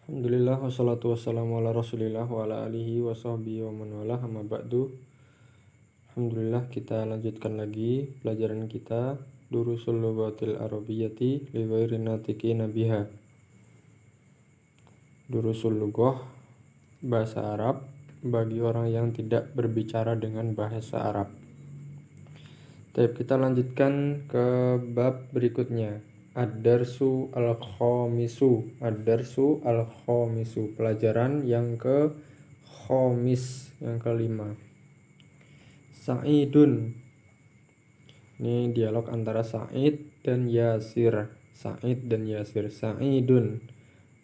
Alhamdulillah wassalatu wassalamu ala rasulillah wa ala alihi wa sahbihi wa man wala amma ba'du. Alhamdulillah kita lanjutkan lagi pelajaran kita Durusul Lughatil Arabiyyati li ghairi natiqina biha. Durusul Lughah, bahasa Arab bagi orang yang tidak berbicara dengan bahasa Arab. Baik, kita lanjutkan ke bab berikutnya. Ad-darsu al-khamisu. Ad-darsu al-khamisu. Pelajaran yang ke khamis, yang kelima. Sa'idun. Ini dialog antara Sa'id dan Yasir. Sa'id dan Yasir. Sa'idun.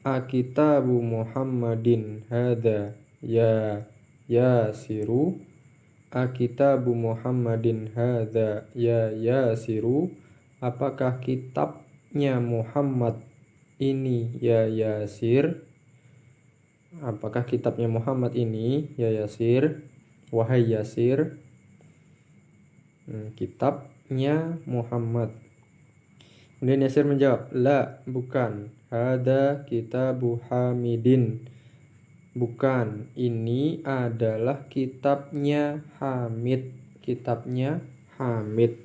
Akitabu Muhammadin hada ya Yasiru. Akitabu Muhammadin hada ya Yasiru. Apakah kitabnya Muhammad ini ya Yasir? Apakah kitabnya Muhammad ini ya Yasir? Wahai Yasir. Kitabnya Muhammad. Kemudian Yasir menjawab, la, bukan. Hada kitabu Hamidin. Bukan, ini adalah kitabnya Hamid. Kitabnya Hamid.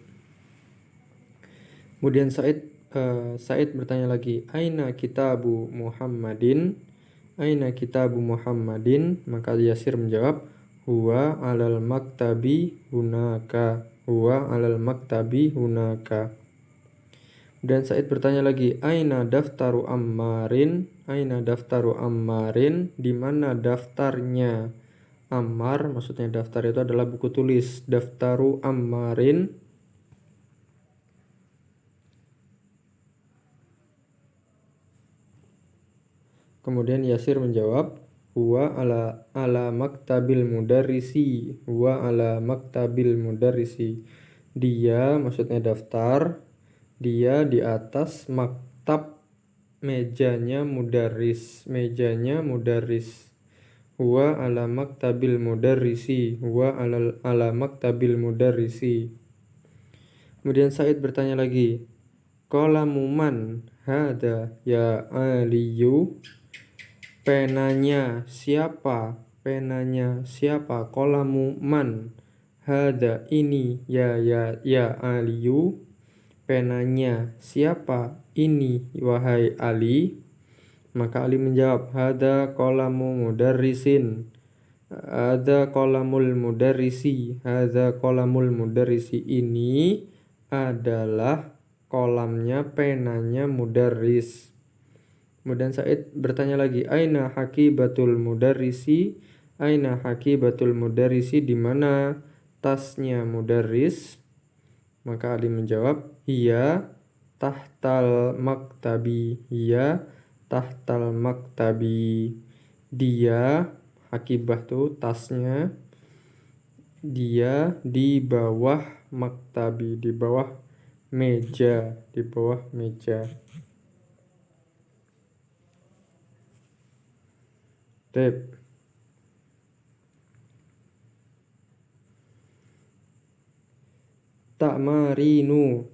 Kemudian Said bertanya lagi, aina kitabu Muhammadin? Aina kitabu Muhammadin? Maka Yasir menjawab, huwa alal maktabi hunaka. Huwa alal maktabi hunaka. Dan Said bertanya lagi, aina daftaru Ammarin? Aina daftaru Ammarin? Di mana daftarnya Ammar? Maksudnya daftar itu adalah buku tulis. Daftaru Ammarin. Kemudian Yasir menjawab, huwa ala maktabil mudarrisi. Huwa ala maktabil mudarrisi. Dia, maksudnya daftar, dia di atas maktab, mejanya mudarris. Mejanya mudarris. Huwa ala maktabil mudarrisi. Huwa ala maktabil mudarrisi. Kemudian Said bertanya lagi, qalamu man hada ya Aliyu? Penanya siapa? Penanya siapa? Qalamu man hada ini ya Aliyu? Penanya siapa ini wahai Ali? Maka Ali menjawab, hada qalamu mudarrisin. Hada qalamul mudarrisi. Hada qalamul mudarrisi. Ini adalah kolamnya, penanya mudarris. Kemudian Said bertanya lagi, aina haqibatul mudarrisi? Aina haqibatul mudarrisi? Di mana tasnya mudarris? Maka Ali menjawab, hiya tahtal maktabi. Hiya tahtal maktabi. Dia, hakibah tuh tasnya, dia di bawah maktabi, di bawah meja, di bawah meja. Tep. Tamarinu.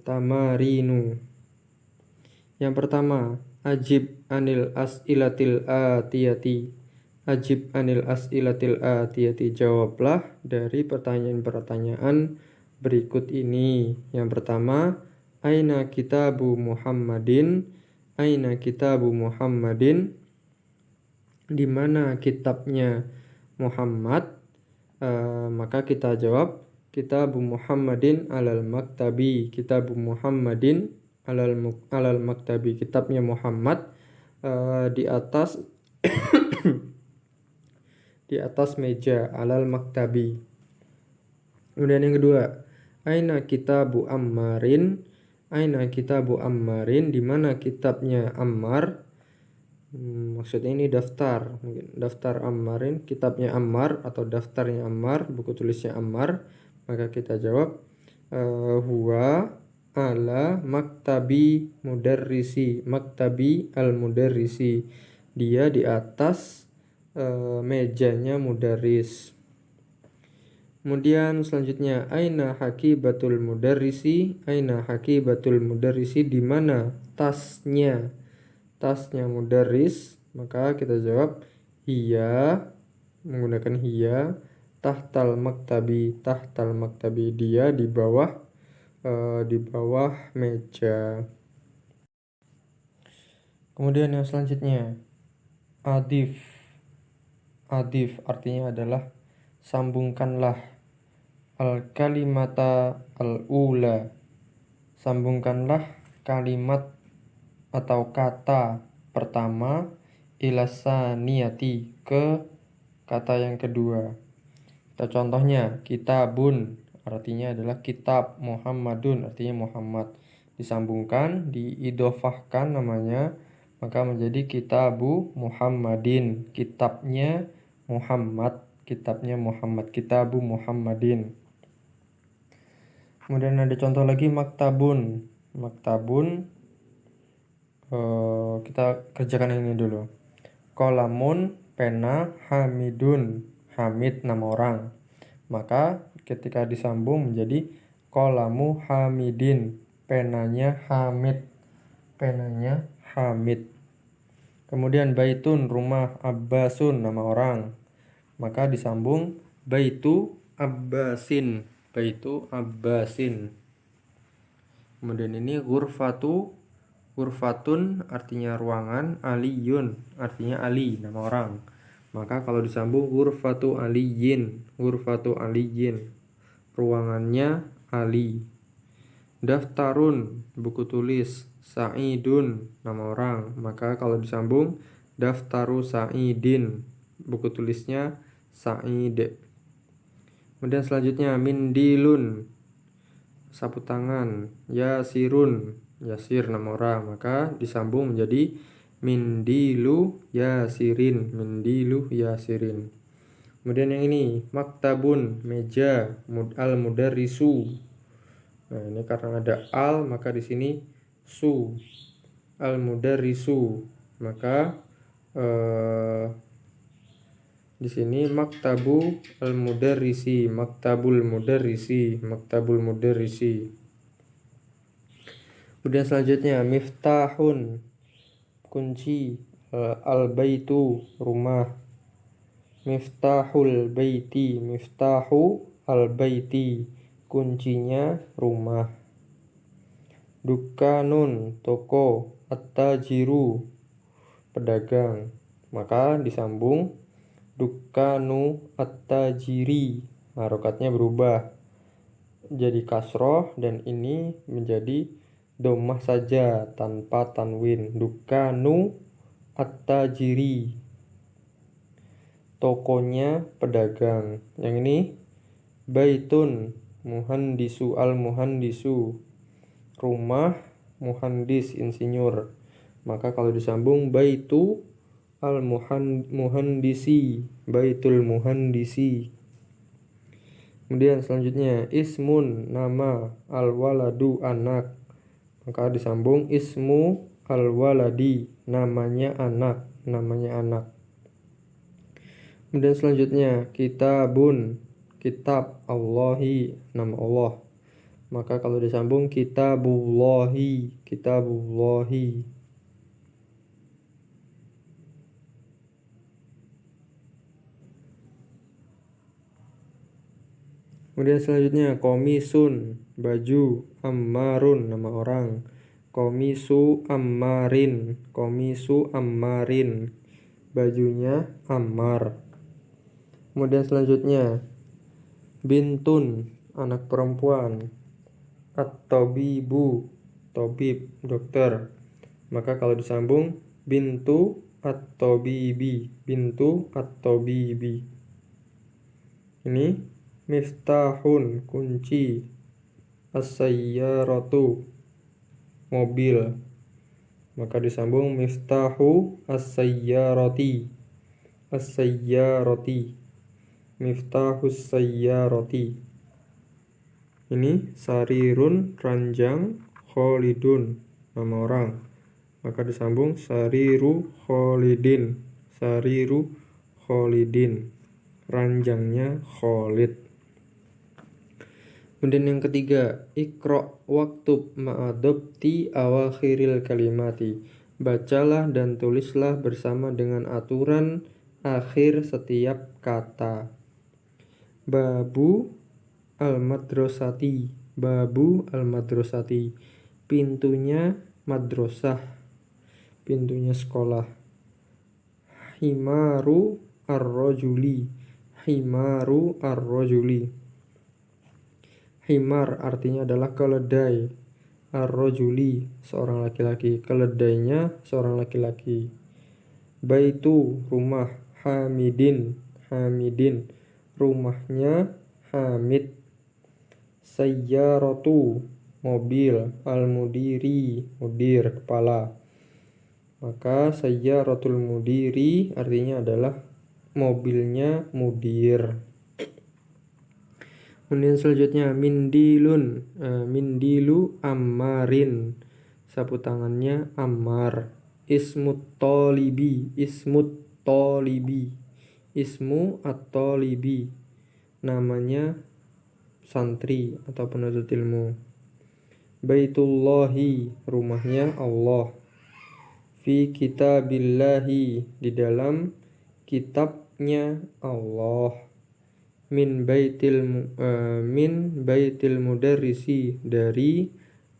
Yang pertama, ajib anil as'ilatil atiyati. Ajib anil as'ilatil atiyati. Jawablah dari pertanyaan-pertanyaan berikut ini. Yang pertama, aina kitabu Muhammadin? Aina kitabu Muhammadin? Di mana kitabnya Muhammad? Maka kita jawab, kitabu Muhammadin alal maktabi. Kitabu Muhammadin alal maktabi. Kitabnya Muhammad di atas di atas meja, alal maktabi. Kemudian yang kedua, aina kitabu Ammarin? Aina kitabu Ammarin? Di mana kitabnya Ammar? Maksudnya ini daftar, mungkin daftar Ammarin, kitabnya Ammar atau daftarnya Ammar, buku tulisnya Ammar. Maka kita jawab, huwa ala maktabi mudarrisi. Maktabi al mudarrisi. Dia di atas mejanya mudarris. Kemudian selanjutnya, aina haqibatul mudarrisi? Aina haqibatul mudarrisi? Di mana tasnya mudarris? Maka kita jawab hiya, menggunakan hiya, tahtal maktabi, dia di bawah meja. Kemudian yang selanjutnya, adif artinya adalah sambungkanlah, al-kalimata al-ula, sambungkanlah kalimat atau kata pertama, ilasaniyati, ke kata yang kedua. Kita contohnya, kitabun artinya adalah kitab, Muhammadun artinya Muhammad, disambungkan, diidofahkan namanya, maka menjadi kitabu Muhammadin, kitabnya Muhammad, kitabu Muhammadin. Kemudian ada contoh lagi, maktabun, kita kerjakan ini dulu. Kolamun, pena, hamidun, Hamid nama orang, maka ketika disambung menjadi kolamu hamidin, penanya Hamid. Kemudian baitun, rumah, abbasun nama orang, maka disambung baitu abbasin. Kemudian ini ghurfatun artinya ruangan, aliyun artinya Ali nama orang, maka kalau disambung ghurfatu aliyin, ruangannya Ali. Daftarun buku tulis, Sa'idun nama orang, maka kalau disambung daftaru Sa'idin, buku tulisnya Sa'id. Kemudian selanjutnya mindilun, sapu tangan, Yasirun, Yasir nama orang, maka disambung menjadi mindilu Yasirin. Kemudian yang ini maktabun, meja, al-mudarrisu. Nah, ini karena ada al maka di sini su, al-mudarrisu, maka di sini maktabul mudarrisi. Kemudian selanjutnya miftahun, kunci, al-baitu, rumah, miftahul baiti, miftahu al-baiti, kuncinya rumah. Dukanun, toko, at-tajiru, pedagang, maka disambung dukanu at-tajiri, harokatnya berubah jadi kasroh dan ini menjadi dhammah saja tanpa tanwin. Dukanu at-tajiri, tokonya pedagang. Yang ini baitun muhandisu, al-muhandisu, rumah, muhandis, insinyur, maka kalau disambung baitu al-muhandisi, baitul muhandisi. Kemudian selanjutnya ismun, nama, al-waladu, anak, maka disambung ismu al-waladi, namanya anak. Kemudian selanjutnya kitabun, kitab, Allahi, nama Allah, maka kalau disambung kitabullahi. Kemudian selanjutnya komisun, baju, ammarun, nama orang, komisu ammarin, bajunya Ammar. Kemudian selanjutnya bintun, anak perempuan, at-tabibu, tabib, dokter, maka kalau disambung bintu at-tabibi. Ini miftahun, kunci, as-sayyaratu, mobil, maka disambung miftahu as-sayyarati, miftahus sayyarati. Ini sarirun, ranjang, kholidun, nama orang, maka disambung sariru kholidin, ranjangnya Khalid. Kemudian yang ketiga, ikro waktub ma'adobti awakhiril kalimati, Bacalah dan tulislah bersama dengan aturan akhir setiap kata. Babu al-madrasati. Babu al-madrasati. Pintunya madrasah. Pintunya sekolah. Himaru ar-rajuli. Himaru ar-rajuli. Himar artinya adalah keledai. Ar-rajuli seorang laki-laki. Keledainya seorang laki-laki. Baitu rumah. Hamidin. Hamidin rumahnya Hamid. Sayyaratu mobil. Al-mudiri mudir kepala. Maka sayyaratul mudiri artinya adalah mobilnya mudir. Kemudian selanjutnya mindilun. Mindilu ammarin. Sapu tangannya Ammar. Ismut tolibi. Ismut tolibi. Ismu at-tolibi. Namanya santri atau penuntut ilmu. Baitullahi rumahnya Allah. Fi kitabillahi di dalam kitabnya Allah. Min baitil mudarrisi dari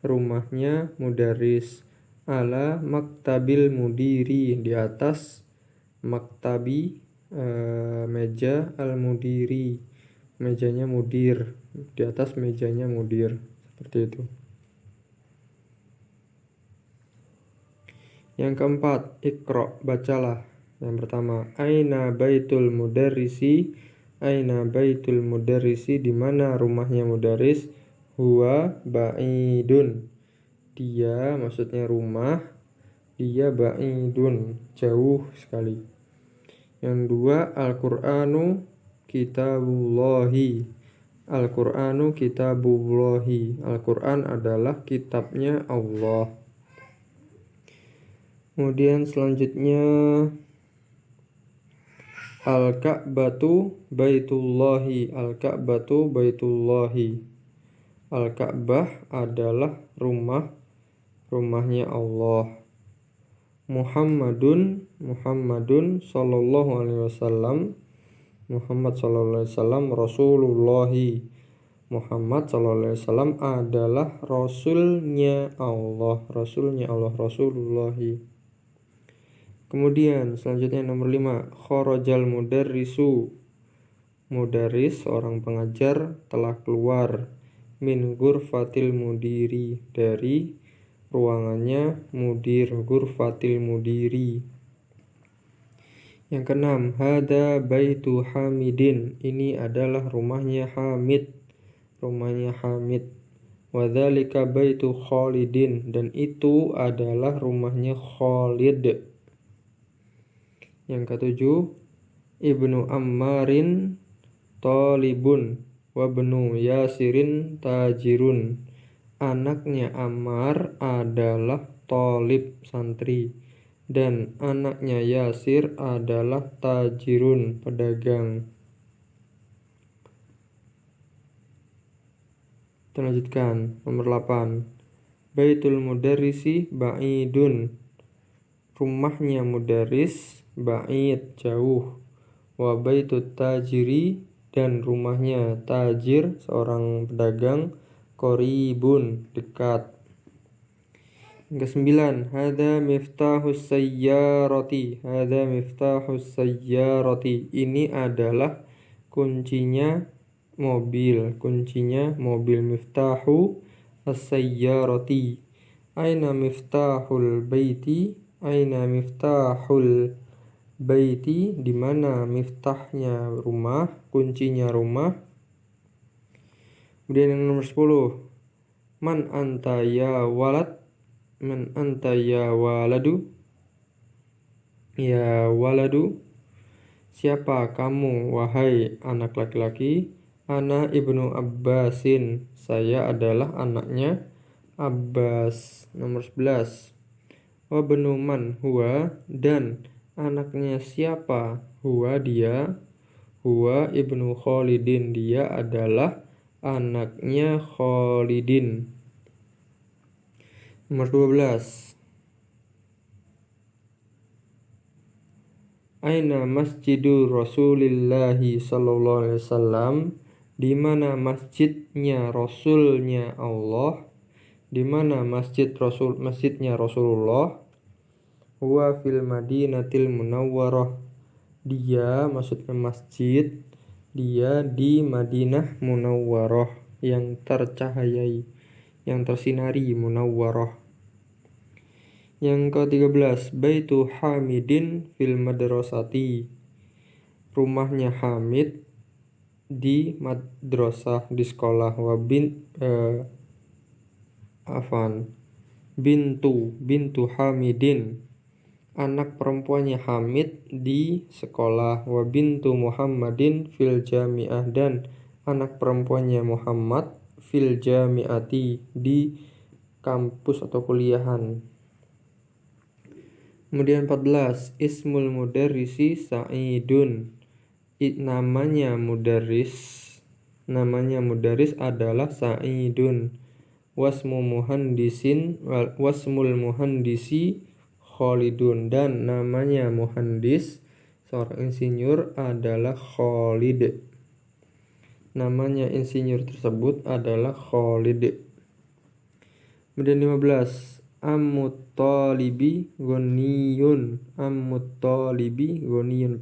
rumahnya mudarris. Ala maktabil mudiri di atas maktabi meja al-mudiri, mejanya mudir, di atas mejanya mudir, seperti itu. Yang keempat, Iqra, bacalah. Yang pertama, aina baitul mudarrisi. Aina baitul mudarrisi, di mana rumahnya mudarris? Huwa ba'idun. Dia maksudnya rumah, dia ba'idun, jauh sekali. Yang dua, Al-Qur'anu kitabullahi. Al-Qur'anu kitabullahi. Al-Qur'an adalah kitabnya Allah. Kemudian selanjutnya Al-Ka'batu baitullahi. Al-Ka'batu baitullahi. Al-Ka'bah adalah rumahnya Allah. Muhammadun sallallahu alaihi wasallam. Muhammad sallallahu alaihi wasallam Rasulullahi. Muhammad sallallahu alaihi wasallam adalah rasulnya Allah. Rasulnya Allah, Rasulullahi. Kemudian selanjutnya nomor 5, kharajal mudarrisu. Mudarris seorang pengajar telah keluar min ghurfatil mudiri dari ruangannya mudir, ghurfatil mudiri. Yang keenam, hada baitu Hamidin. Ini adalah rumahnya Hamid. Rumahnya Hamid. Wadzalika baitu Khalidin, dan itu adalah rumahnya Khalid. Yang ketujuh, Ibnu Ammarin talibun wa ibnu Yasirin tajirun. Anaknya Ammar adalah talib, santri, dan anaknya Yasir adalah tajirun, pedagang. Kita lanjutkan nomor 8. Baitul mudarrisi ba'idun. Rumahnya mudarris ba'id, jauh. Wa baitut tajiri, dan rumahnya tajir, seorang pedagang, qaribun, dekat. Yang ke-9, hada miftahus sayyarati. Hada miftahus sayyarati. Ini adalah kuncinya mobil. Kuncinya mobil. Miftahu as-sayyarati. Aina miftahul baiti. Aina miftahul baiti, di mana miftahnya rumah, kuncinya rumah. Kemudian yang nomor 10, man anta ya walad. Man anta ya waladu. Ya waladu, siapa kamu wahai anak laki-laki? Ana ibnu Abbasin, saya adalah anaknya Abbas. Nomor 11, wa benu man huwa, dan anaknya siapa? Huwa, dia. Huwa ibnu Khalidin, dia adalah anaknya Khalidin. Nomor 12, Aina masjidu Rasulillahi sallallahu alaihi wasallam, di mana masjidnya Rasulnya Allah, di mana masjidnya Rasulullah. Huwa fil Madinatil Munawwarah, dia maksudnya masjid, dia di Madinah Munawwarah yang tercahayai, yang tersinari, Munawwarah. Yang ke-13, Baitu Hamidin fil Madrasati, rumahnya Hamid di madrasah, di sekolah. Bintu Hamidin, anak perempuannya Hamid di sekolah. Wa bintu Muhammadin fil jami'ah, dan anak perempuannya Muhammad fil jami'ati, di kampus atau kuliahan. Kemudian 14, Ismul mudarrisi Sa'idun, namanya mudarris adalah Sa'idun. Wasmul muhandisi Khalidun, dan namanya muhandis, seorang insinyur, adalah Khalid. Namanya insinyur tersebut adalah Khalid. Kemudian 15, Ammut-Talibi Ghaniyun.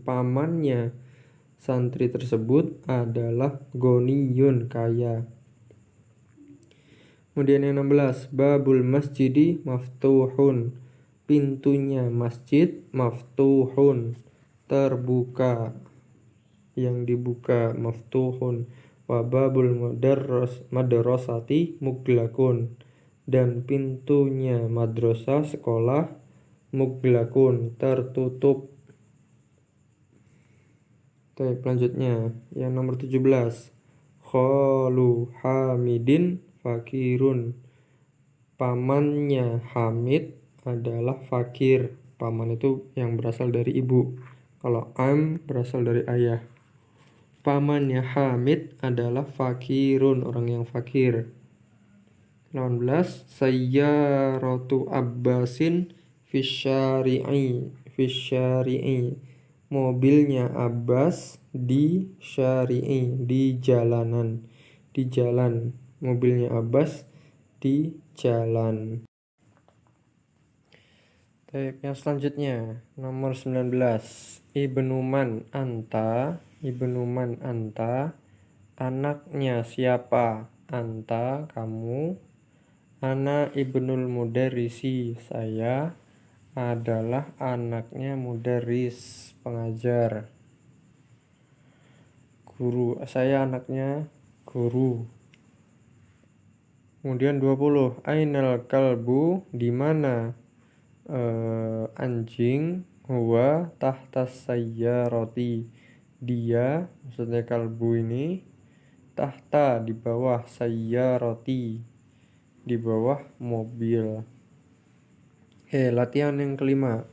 Pamannya santri tersebut adalah Ghaniyun, kaya. Kemudian yang 16, Babul masjidi maftuhun, pintunya masjid maftuhun, terbuka, yang dibuka, maftuhun. Wa babul madrasati muglakun, dan pintunya madrasah, sekolah, muglakun, tertutup. Selanjutnya yang nomor 17, Khalu Hamidin fakirun, pamannya Hamid adalah fakir. Paman itu yang berasal dari ibu, kalau berasal dari ayah. Pamannya Hamid adalah fakirun, orang yang fakir. 18, Sayyaratu Abbasin fisyari'i, mobilnya Abbas di syari'i, di jalan. Mobilnya Abbas di jalan. Yang selanjutnya nomor 19, Ibnu Man Anta, anaknya siapa? Anta, kamu. Ana ibnul mudarrisi, saya adalah anaknya mudarris, pengajar. Guru, saya anaknya guru. Kemudian 20, Ainal kalbu, di mana anjing? Huwa tahtas sayyarati, dia, maksudnya kalbu ini, tahta, di bawah, sayyarati, di bawah mobil. Latihan yang kelima.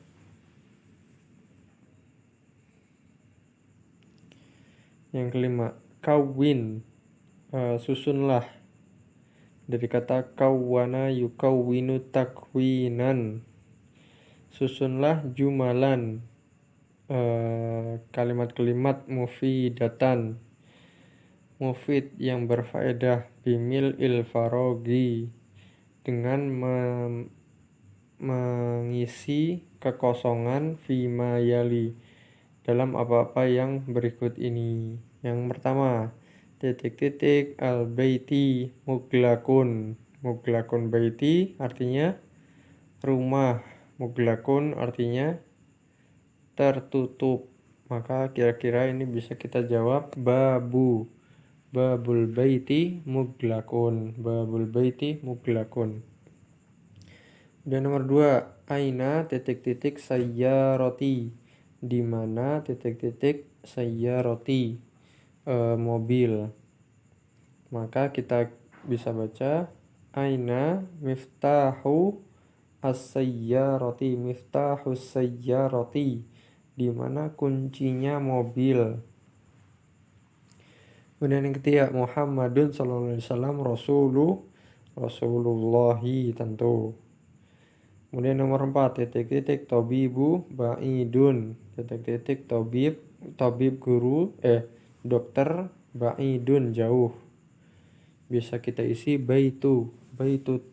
Kawin, susunlah, dari kata kawwana yukawwinu takwinan, susunlah jumalan, kalimat-kalimat mufidatan, mufid, yang berfaedah, bimil ilfarogi, dengan mengisi kekosongan, fima yali, dalam apa-apa yang berikut ini. Yang pertama, al-baiti muglakun. Muglakun baiti artinya rumah, muglakun artinya tertutup. Maka kira-kira ini bisa kita jawab babul baiti muglakun. Dan nomor 2, aina sayyarati, di mana sayyarati, mobil. Maka kita bisa baca aina miftahus sayyarati, di mana kuncinya mobil. Kemudian yang ketiga, Muhammadun sallallahu alaihi wasallam Rasulullahi, tentu. Kemudian nomor 4 titik-titik tobibu ba'idun titik-titik tabib guru dokter ba'idun jauh. Bisa kita isi baitu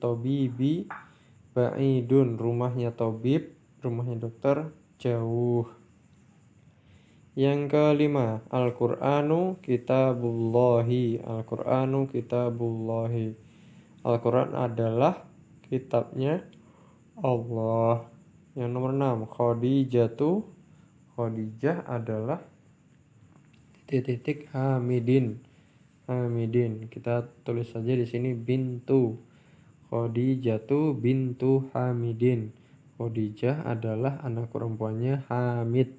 tabibi ba'idun, rumahnya tabib, rumahnya dokter jauh. Yang kelima, Al-Qur'anu kitabullahi. Al-Qur'anu kitabullahi. Al-Qur'an adalah kitabnya Allah. Yang nomor 6, Khadijah adalah titik Hamidin. Kita tulis saja di sini bintu. Khadijatu bintu Hamidin. Khadijah adalah anak perempuannya Hamid.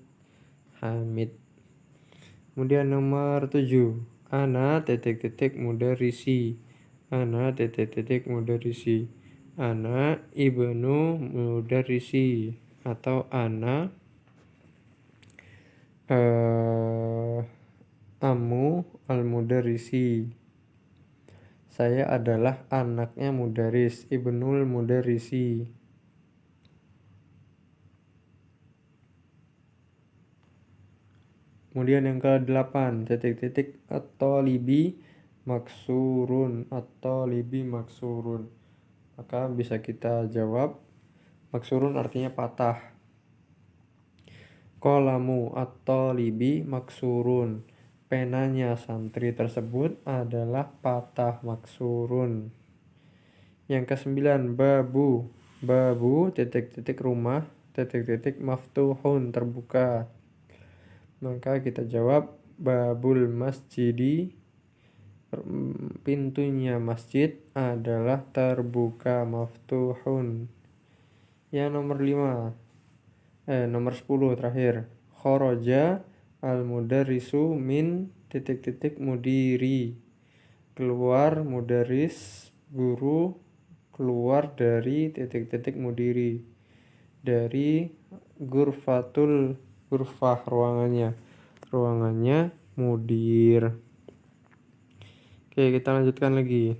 Kemudian nomor 7, ana titik-titik mudarrisi. Ana titik-titik mudarrisi. Ana ibnu mudarrisi atau ana amu al-mudarrisi. Saya adalah anaknya mudaris, ibnul mudarrisi. Kemudian yang ke-8 titik-titik at-talibi maksurun. Maka bisa kita jawab maksurun artinya patah. Qalamu at-talibi maksurun. Penanya santri tersebut adalah patah, maksurun. Yang ke-9 babu titik-titik rumah titik-titik maftuhun, terbuka. Maka kita jawab babul masjidi, pintunya masjid adalah terbuka, maftuhun. Yang nomor 10 terakhir, kharaja al-mudarrisu min titik-titik mudiri. Keluar mudaris, guru keluar dari titik-titik mudiri. Dari gurfah ruangannya mudir. Oke, kita lanjutkan lagi.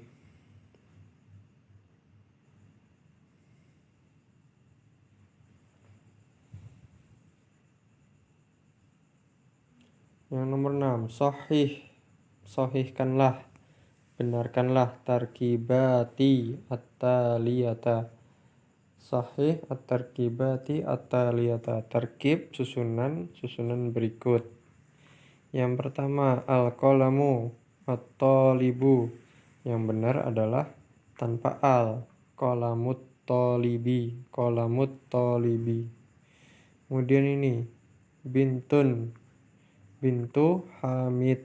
Yang nomor 6, sahihkanlah, benarkanlah tarkibati at-taliyata. Sahih at-tarkibati at-taliyata, terkib susunan berikut. Yang pertama, al-qalamu at-talibu. Yang benar adalah tanpa al, qalamut talibi. Kemudian ini bintu Hamid,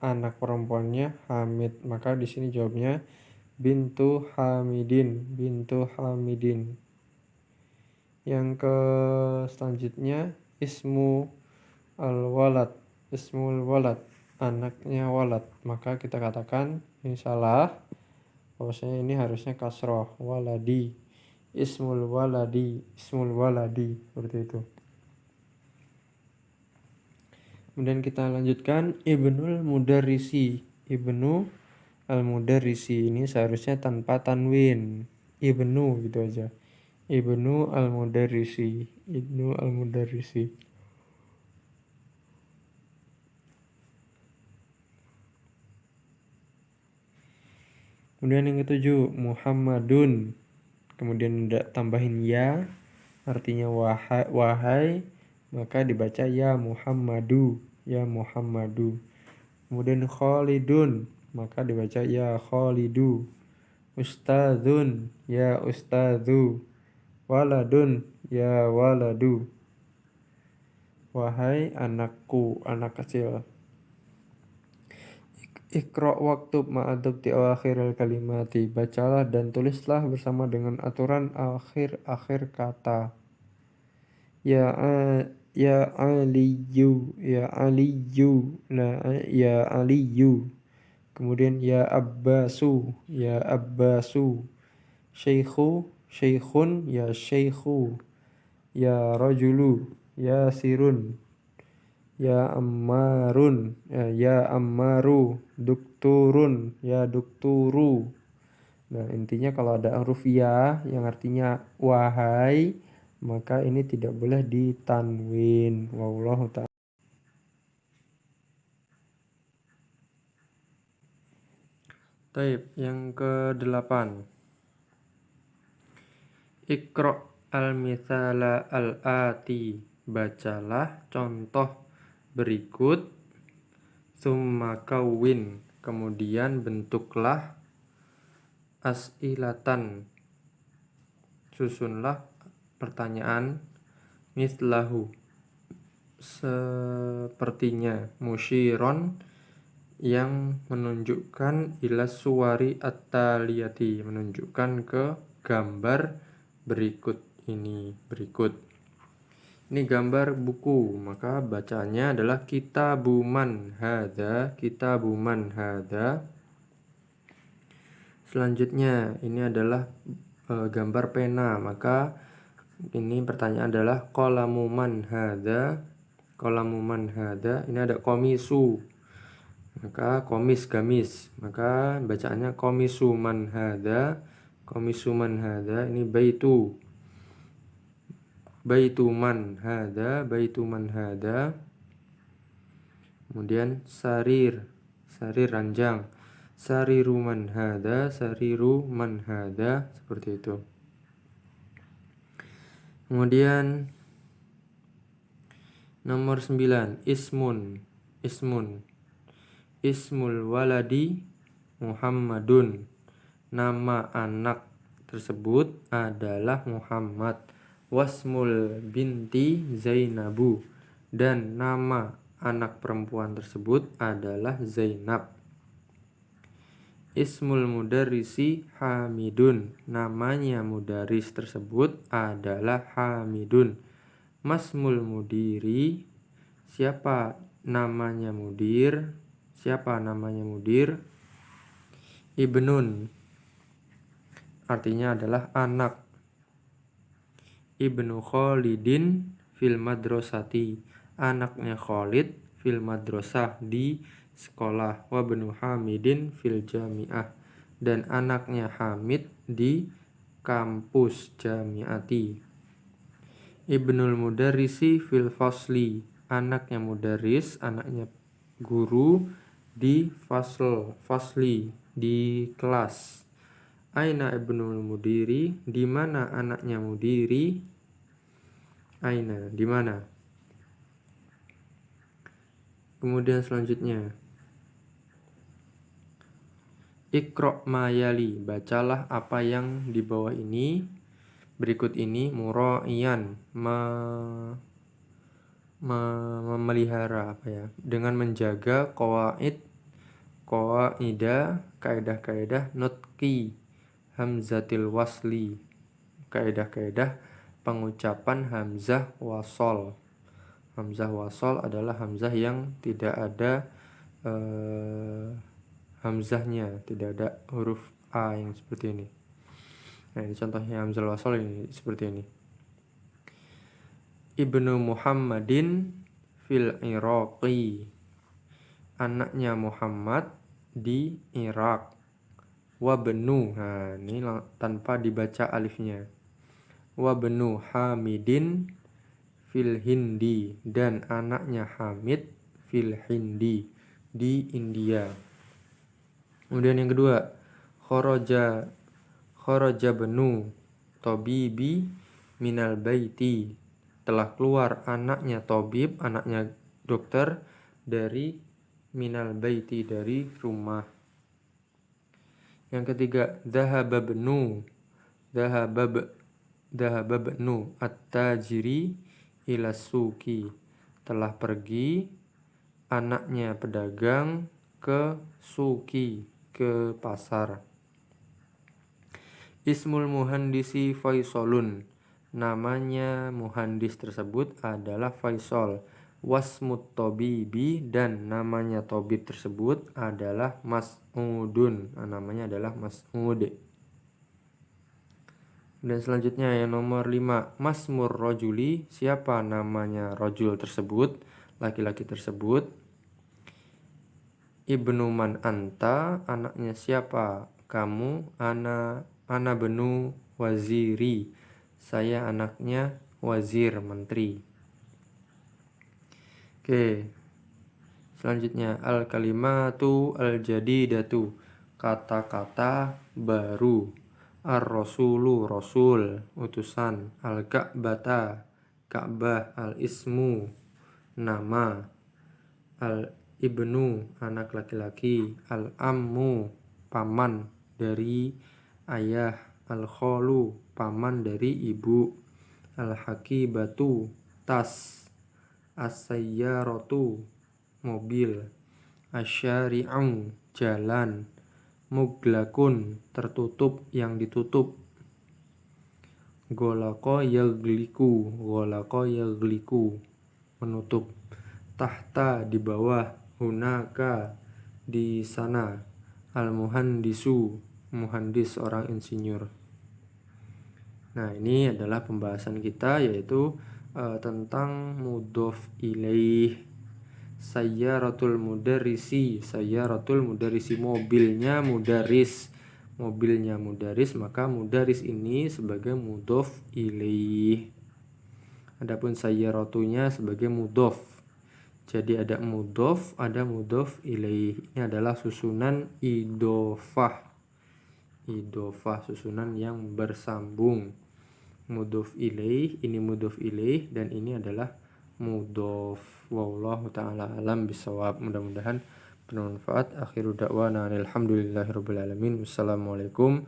anak perempuannya Hamid. Maka di sini jawabnya bintu Hamidin. Yang selanjutnya ismul walad, anaknya walad. Maka kita katakan ini salah, bahwasanya ini harusnya kasroh, waladi, ismul waladi, seperti itu. Kemudian kita lanjutkan ibnul mudarrisi. Ibnu al-mudarrisi ini seharusnya tanpa tanwin, ibnu gitu aja. Ibnu al-mudarrisi. Kemudian yang ke-7 Muhammadun. Kemudian tambahin ya, artinya wahai, maka dibaca ya Muhammadu. Kemudian Khalidun, maka dibaca ya Khalidu. Ustadzun, ya ustadzu. Waladun, ya waladu. Wahai anakku, anak kecil. Iqra waktub ma'adab di akhiril kalimati. Bacalah dan tulislah bersama dengan aturan akhir kata. Ya aliyu. Ya aliyu. Kemudian ya abbasu. Syekhun, ya syekhu. Ya rajulu, ya sirun. Ya ammarun, ya ammaru. Dukturun, ya dukturu. Nah, intinya kalau ada huruf ya yang artinya wahai, maka ini tidak boleh ditanwin. Wallahu ta'ala. Taib, yang ke-8. Iqra' al-mithala al-ati. Bacalah contoh berikut. Summa kawin. Kemudian bentuklah as'ilatan. Susunlah pertanyaan. Mislahu. Sepertinya. Musyiron. Yang menunjukkan ila suwari at-taliyati. Menunjukkan ke gambar berikut ini. Ini gambar buku, maka bacanya adalah kitabu man hadza, kitabu man hadza. Selanjutnya ini adalah gambar pena, maka ini pertanyaan adalah qalamu man hadza, qalamu man hadza. Ini ada komisu, maka komis gamis, maka bacaannya komisu man hadza, komisu man hadza. Ini baitu, baitu man hadza, baitu man hadza. Kemudian sarir, sarir ranjang, sariru man hadza, sariru man hadza, seperti itu. Kemudian nomor 9, ismun, ismun. Ismul waladi Muhammadun. Nama anak tersebut adalah Muhammad. Wasmul binti Zainabu. Dan nama anak perempuan tersebut adalah Zainab. Ismul mudarrisi Hamidun. Namanya mudaris tersebut adalah Hamidun. Masmul mudiri. Siapa namanya mudir? Siapa namanya mudir? Ibnun. Artinya adalah anak. Ibnu Khalidin fil madrasati. Anaknya Khalid fil madrasah, di sekolah. Wa ibnu Hamidin fil jami'ah. Dan anaknya Hamid di kampus jami'ati. Ibnul mudarrisi fil fasli. Anaknya mudarris, anaknya guru, di fasli, di kelas. Aina ibnul mudiri. Di mana anaknya mudiri? Aina, di mana? Kemudian selanjutnya, Iqra' mayali. Bacalah apa yang di bawah ini, berikut ini. Mura'iyan, memelihara, dengan menjaga qawaida, kaidah-kaidah nutqi hamzatil wasli, kaidah-kaidah pengucapan hamzah wasol. Hamzah wasol adalah hamzah yang tidak ada hamzahnya, tidak ada huruf a yang seperti ini. Nah, ini contohnya hamzah wasol ini seperti ini. Ibnu Muhammadin fil Iraqi. Anaknya Muhammad di Irak. Wabnu. Nah, ini tanpa dibaca alifnya. Wabnu Hamidin fil Hindi. Dan anaknya Hamid fil Hindi, di India. Kemudian yang kedua, kharaja bnu tabibi minal baiti. Telah keluar anaknya tabib, anaknya dokter, dari minal baiti, dari rumah. Yang ketiga, dhahaba bnu at-tajiri ila suki. Telah pergi anaknya pedagang ke suki, ke pasar. Ismul muhandisi Faisalun. Namanya muhandis tersebut adalah Faisal. Wasmut tabibi. Dan namanya tabib tersebut adalah Mas'udun. Namanya adalah Mas'ud. Dan selanjutnya yang nomor 5, Masmur rojuli. Siapa namanya rojul tersebut, laki-laki tersebut? Ibnu man anta. Anaknya siapa kamu, ana benu waziri, saya anaknya wazir, menteri. Oke. Selanjutnya al-kalimatu al-jadidatu, kata-kata baru. Ar-rasulu, rasul, utusan. Al-ka'bata, Ka'bah. Al-ismu, nama. Al-ibnu, anak laki-laki. Al-ammu, paman dari ayah. Al-kholu, paman dari ibu. Al-hakibatu, tas. As-sayyaratu, mobil. Asyari'u, jalan. Muglakun, tertutup, yang ditutup. Golako yagliku, menutup. Tahta, di bawah. Hunaka, di sana. Al-muhandisu, muhandis, orang insinyur. Nah, ini adalah pembahasan kita, yaitu tentang mudhof ilaih. Sayyaratul mudarrisi, mobilnya mudaris, maka mudaris ini sebagai mudhof ilaih. Adapun sayyaratunya sebagai mudhof. Jadi ada mudhof, ada mudhof ilaih. Ini adalah susunan idhofah, susunan yang bersambung. Mudhof ilaih, ini mudhof ilaih, dan ini adalah mudhof. Wallahu ta'ala alam bisawab. Mudah-mudahan bermanfaat. Akhiru da'wana alhamdulillahirabbil alamin. Wassalamualaikum